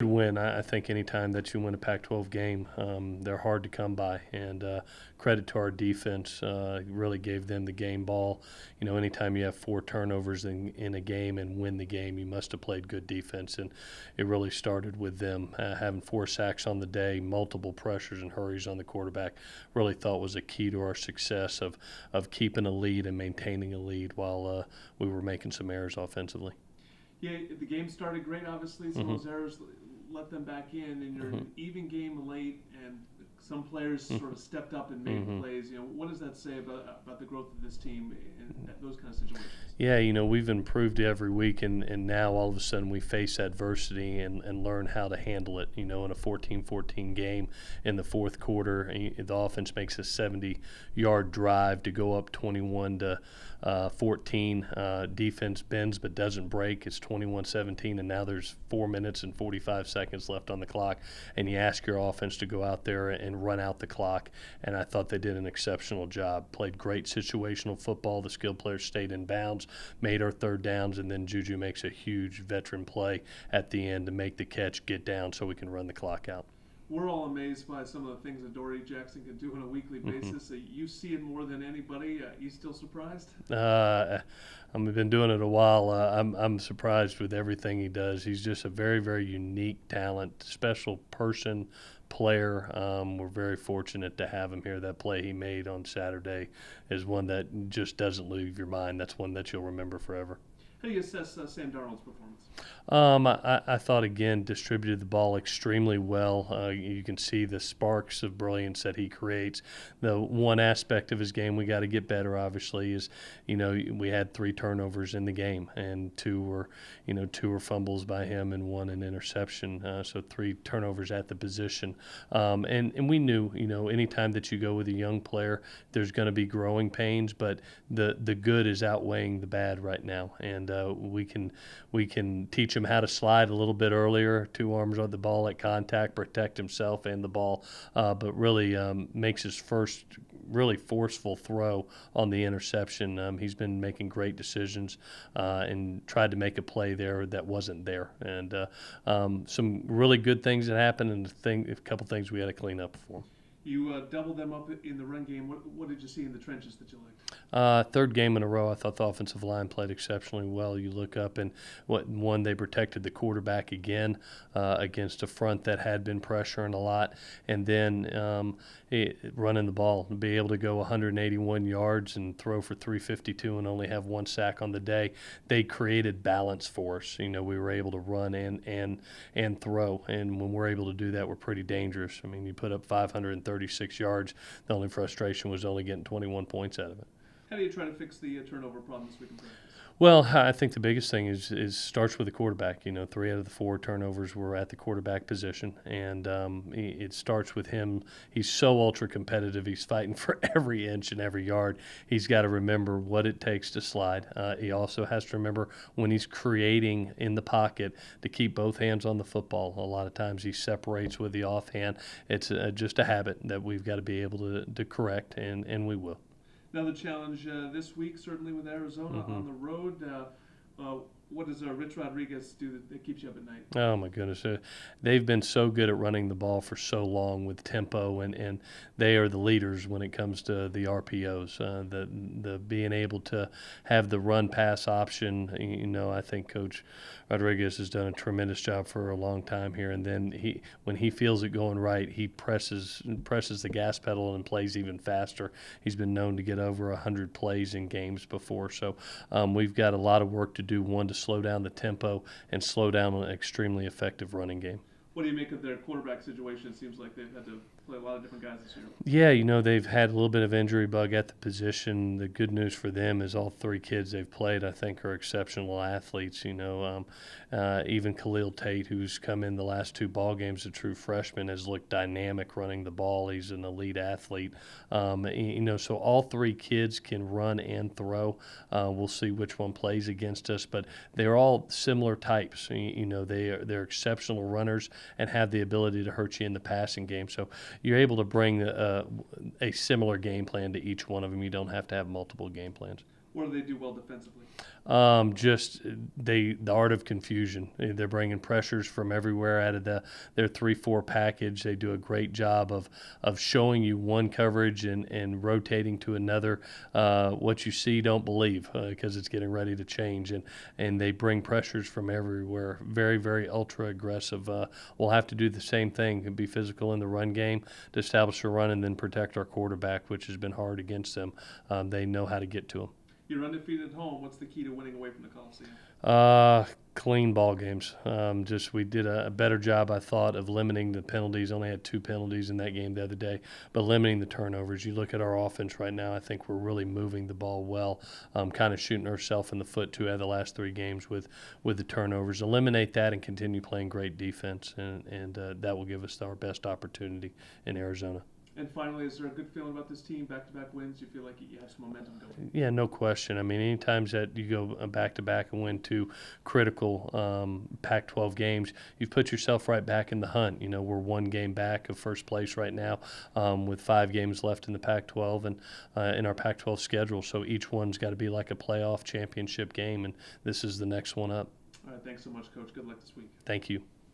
Win. I think anytime that you win a Pac-12 game, they're hard to come by. And credit to our defense, really gave them the game ball. Anytime you have 4 turnovers in a game and win the game, you must have played good defense. And it really started with them having 4 sacks on the day, multiple pressures and hurries on the quarterback. Really thought was a key to our success of keeping a lead and maintaining a lead while we were making some errors offensively. Yeah, the game started great, obviously. Some of those errors let them back in, and you're in an even game late, and some players sort of stepped up and made plays. What does that say about the growth of this team in those kind of situations? Yeah, we've improved every week, and now all of a sudden we face adversity and learn how to handle it. In a 14-14 game in the fourth quarter, the offense makes a 70-yard drive to go up 21 to 14. Defense bends but doesn't break. It's 21-17, and now there's 4 minutes and 45 seconds left on the clock, and you ask your offense to go out there and run out the clock, and I thought they did an exceptional job. Played great situational football. The skilled players stayed in bounds, made our third downs, and then Juju makes a huge veteran play at the end to make the catch, get down so we can run the clock out. We're all amazed by some of the things Adoree Jackson can do on a weekly basis. You see it more than anybody. You still surprised? I've been doing it a while. I'm surprised with everything he does. He's just a very, very unique talent, special person, player. We're very fortunate to have him here. That play he made on Saturday is one that just doesn't leave your mind. That's one that you'll remember forever. How do you assess Sam Darnold's performance? I thought, again, distributed the ball extremely well. You can see the sparks of brilliance that he creates. The one aspect of his game we got to get better, obviously, is, we had 3 turnovers in the game, and 2 were fumbles by him and 1 an interception. So 3 turnovers at the position. And we knew, anytime that you go with a young player, there's going to be growing pains, but the good is outweighing the bad right now. And we can teach him how to slide a little bit earlier, 2 arms on the ball at contact, protect himself and the ball, but really makes his first really forceful throw on the interception. He's been making great decisions and tried to make a play there that wasn't there. And some really good things that happened, and a couple things we had to clean up for him. You doubled them up in the run game. What did you see in the trenches that you liked? Third game in a row, I thought the offensive line played exceptionally well. You look up and they protected the quarterback again against a front that had been pressuring a lot, and then running the ball, be able to go 181 yards and throw for 352 and only have 1 sack on the day. They created balance for us. We were able to run and throw, and when we're able to do that, we're pretty dangerous. I mean, you put up 536 yards. The only frustration was only getting 21 points out of it. How do you try to fix the turnover problem this week in practice? Well, I think the biggest thing is starts with the quarterback. 3 out of the 4 turnovers were at the quarterback position, and it starts with him. He's so ultra competitive. He's fighting for every inch and every yard. He's got to remember what it takes to slide. He also has to remember when he's creating in the pocket to keep both hands on the football. A lot of times he separates with the offhand. It's just a habit that we've got to be able to correct, and we will. Another challenge this week, certainly with Arizona on the road. What does Rich Rodriguez do that keeps you up at night? Oh, my goodness. They've been so good at running the ball for so long with tempo, and they are the leaders when it comes to the RPOs. The being able to have the run-pass option, I think Coach Rodriguez has done a tremendous job for a long time here. And then when he feels it going right, he presses the gas pedal and plays even faster. He's been known to get over 100 plays in games before. So we've got a lot of work to do, one, to slow down the tempo and slow down an extremely effective running game. What do you make of their quarterback situation? It seems like they've had to play a lot of different guys this year. Yeah, they've had a little bit of injury bug at the position. The good news for them is all 3 kids they've played, I think, are exceptional athletes. Even Khalil Tate, who's come in the last 2 ball games, a true freshman, has looked dynamic running the ball. He's an elite athlete. So all 3 kids can run and throw. We'll see which one plays against us, but they're all similar types. They're exceptional runners and have the ability to hurt you in the passing game. So you're able to bring a similar game plan to each one of them. You don't have to have multiple game plans. What do they do well defensively? Just the art of confusion. They're bringing pressures from everywhere out of their 3-4 package. They do a great job of showing you one coverage and rotating to another. What you see, don't believe, because it's getting ready to change. And they bring pressures from everywhere. Very, very ultra aggressive. We'll have to do the same thing and be physical in the run game to establish a run and then protect our quarterback, which has been hard against them. They know how to get to them. You're undefeated at home. What's the key to winning away from the Coliseum? Clean ball games. Just we did a better job, I thought, of limiting the penalties. Only had 2 penalties in that game the other day, but limiting the turnovers. You look at our offense right now, I think we're really moving the ball well, kind of shooting ourselves in the foot 2 out of the last 3 games with the turnovers. Eliminate that and continue playing great defense, and that will give us our best opportunity in Arizona. And finally, is there a good feeling about this team? Back-to-back wins, you feel like you have some momentum going? Yeah, no question. I mean, any times that you go back-to-back and win 2 critical Pac-12 games, you've put yourself right back in the hunt. You know, we're 1 game back of first place right now, with 5 games left in the Pac-12 and in our Pac-12 schedule. So each one's got to be like a playoff championship game, and this is the next one up. All right, thanks so much, Coach. Good luck this week. Thank you.